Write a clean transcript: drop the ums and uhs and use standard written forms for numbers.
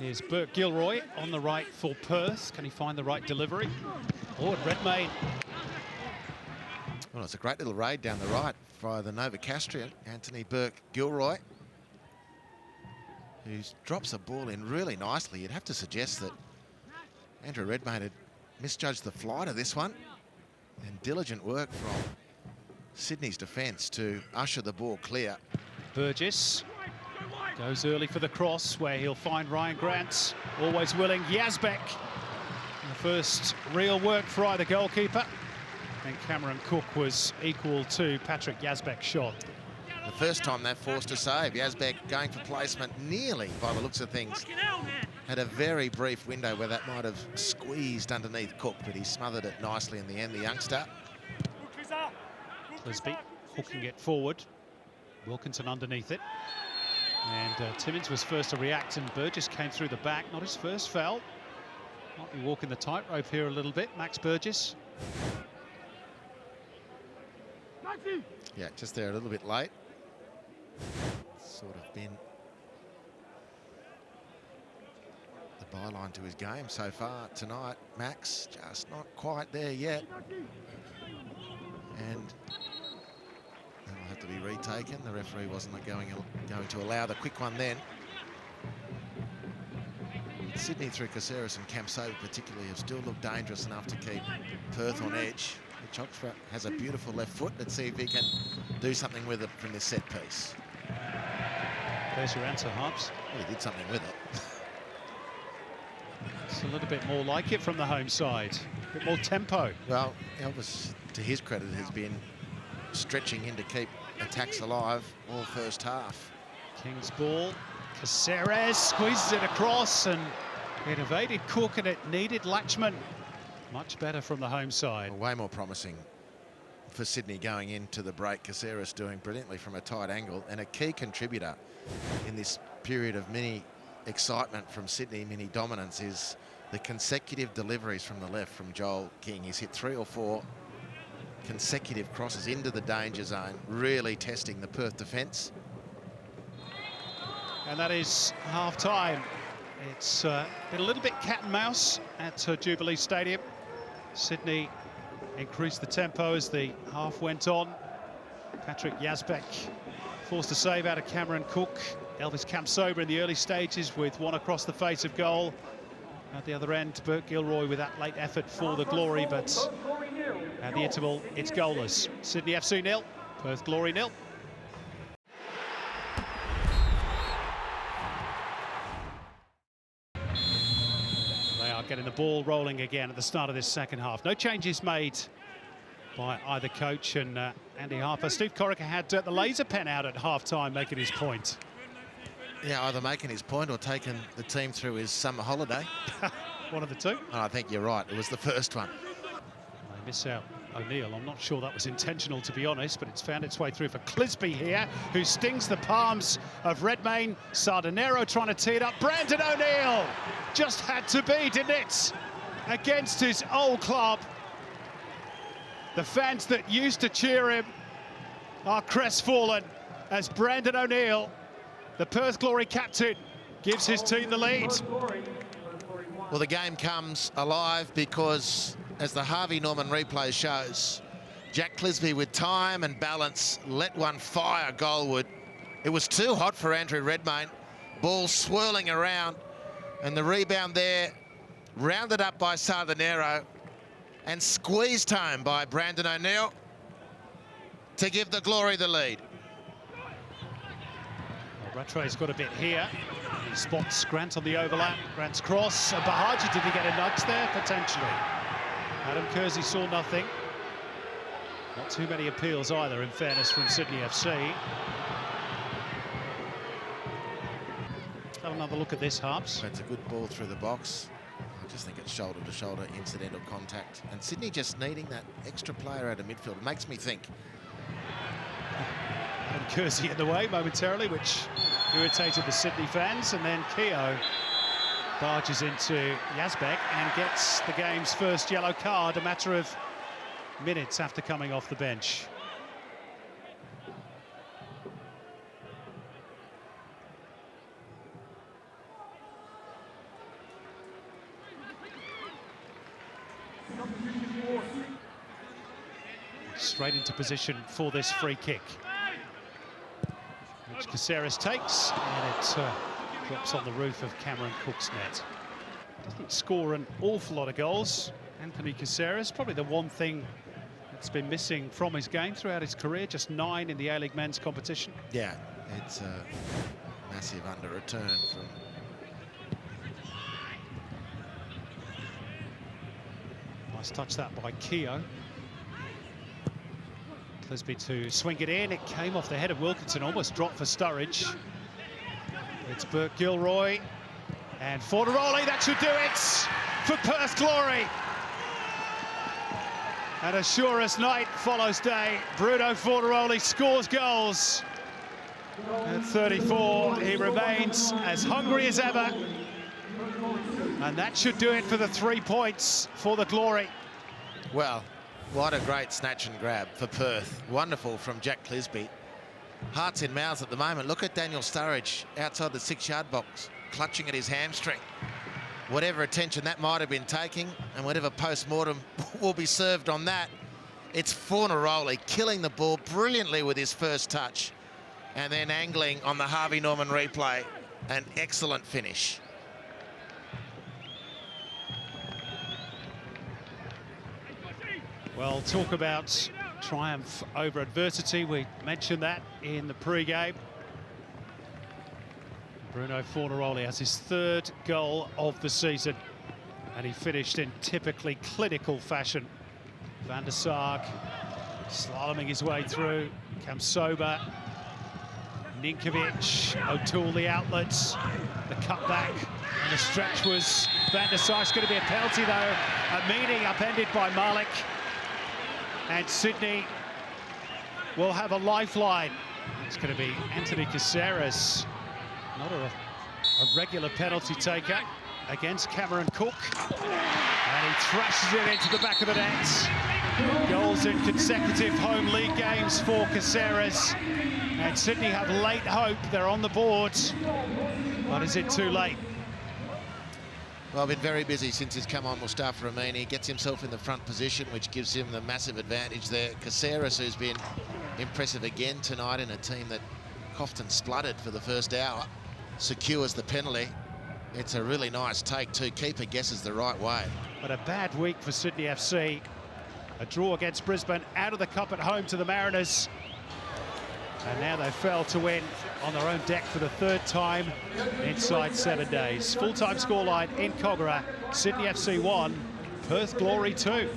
Here's Burke Gilroy on the right for Perth. Can he find the right delivery? Oh, at Redmayne. Well, it's a great little raid down the right by the Novocastrian, Anthony Burke Gilroy, who drops a ball in really nicely. You'd have to suggest that Andrew Redmayne had misjudged the flight of this one, and diligent work from Sydney's defence to usher the ball clear. Burgess goes early for the cross, where he'll find Ryan Grant, always willing. Yazbek, the first real work for either goalkeeper. And Cameron Cook was equal to Patrick Yazbek's shot. The first time they forced a save, Yazbek going for placement nearly, by the looks of things. Had a very brief window where that might have squeezed underneath Cook, but he smothered it nicely in the end, the youngster. Clisby hooking it forward. Wilkinson underneath it. And Timmins was first to react, and Burgess came through the back. Not his first foul. Might be walking the tightrope here a little bit, Max Burgess. Yeah, just there a little bit late. Sort of been the byline to his game so far tonight. Max just not quite there yet. And that'll have to be retaken. The referee wasn't going to allow the quick one then. Sydney through Caceres and Kamsoba particularly have still looked dangerous enough to keep Perth on edge. Oxford has a beautiful left foot. Let's see if he can do something with it from this set piece. There's your answer, Harps. Well, he did something with it. It's a little bit more like it from the home side. A bit more tempo. Well, Elvis, to his credit, has been stretching in to keep attacks alive all first half. King's ball. Caceres squeezes it across, and it evaded Cook, and it needed Latchman. Much better from the home side. Well, way more promising for Sydney going into the break. Caceres doing brilliantly from a tight angle, and a key contributor in this period of mini excitement from Sydney, mini dominance, is the consecutive deliveries from the left from Joel King. He's hit 3 or 4 consecutive crosses into the danger zone, really testing the Perth defence. And that is half-time. It's been a little bit cat and mouse at Jubilee Stadium. Sydney increased the tempo as the half went on. Patrick Yazbek forced a save out of Cameron Cook. Elvis Kamsoba in the early stages with one across the face of goal. At the other end, Burke Gilroy with that late effort for the Glory, but at the interval, it's goalless. Sydney FC 0, Perth Glory 0. Getting the ball rolling again at the start of this second half. No changes made by either coach, and Andy Harper. Steve Corica had the laser pen out at half-time making his point. Yeah, either making his point or taking the team through his summer holiday. One of the two. Oh, I think you're right. It was the first one. They miss out O'Neill. I'm not sure that was intentional, to be honest, but it's found its way through for Clisby here, who stings the palms of Redmayne. Sardinero trying to tee it up. Brandon O'Neill just had to be, didn't it? Against his old club. The fans that used to cheer him are crestfallen as Brandon O'Neill, the Perth Glory captain, gives his team the lead. Well, the game comes alive because, as the Harvey Norman replay shows, Jack Clisby with time and balance let one fire goalward. It was too hot for Andrew Redmayne. Ball swirling around, and the rebound there rounded up by Sardinero and squeezed home by Brandon O'Neill to give the Glory the lead. Well, Rattray's got a bit here. He spots Grant on the overlap. Grant's cross. Bahaji, did he get a nudge there? Potentially. Adam Kersey saw nothing. Not too many appeals either, in fairness, from Sydney FC. Have another look at this, Harps. That's a good ball through the box. I just think it's shoulder-to-shoulder incidental contact. And Sydney just needing that extra player out of midfield. It makes me think. Adam Kersey in the way momentarily, which irritated the Sydney fans. And then Keogh barges into Yazbek and gets the game's first yellow card a matter of minutes after coming off the bench. Straight into position for this free kick, which Caceres takes, and it drops on the roof of Cameron Cook's net. Doesn't score an awful lot of goals, Anthony Caceres. Probably the one thing that's been missing from his game throughout his career, just 9 in the A-League men's competition. Yeah, it's a massive under-return from... Nice touch that by Keogh. Clisby to swing it in. It came off the head of Wilkinson, almost dropped for Sturridge. It's Burke Gilroy and Fornaroli. That should do it for Perth Glory. And as sure as night follows day, Bruno Fornaroli scores goals. At 34, he remains as hungry as ever. And that should do it for the 3 points for the Glory. Well, what a great snatch and grab for Perth. Wonderful from Jack Clisby. Hearts in mouths at the moment. Look at Daniel Sturridge outside the 6-yard box, clutching at his hamstring. Whatever attention that might have been taking and whatever post-mortem will be served on that, it's Fornaroli killing the ball brilliantly with his first touch and then angling on the Harvey Norman replay. An excellent finish. Well, talk about triumph over adversity. We mentioned that in the pre-game. Bruno Fornaroli has his 3rd goal of the season, and he finished in typically clinical fashion. Van der Sarg slaloming his way through. Kamsoba, Ninkovic, O'Toole the outlets, the cutback, and the stretch was Van der Sarg's going to be a penalty though. Amini upended by Malik. And Sydney will have a lifeline. It's going to be Anthony Caceres, not a regular penalty taker, against Cameron Cook. And he thrashes it into the back of the net. Goals in consecutive home league games for Caceres. And Sydney have late hope. They're on the board. But is it too late? Well, been very busy since he's come on. Mustafa Amini gets himself in the front position, which gives him the massive advantage there. Caceres, who's been impressive again tonight in a team that coughed and spluttered for the first hour, secures the penalty. It's a really nice take too. Keeper guesses the right way. But a bad week for Sydney FC. A draw against Brisbane, out of the cup at home to the Mariners. And now they fell to win on their own deck for the 3rd time inside 7 days. Full-time scoreline in Kogarah, Sydney FC 1, Perth Glory 2.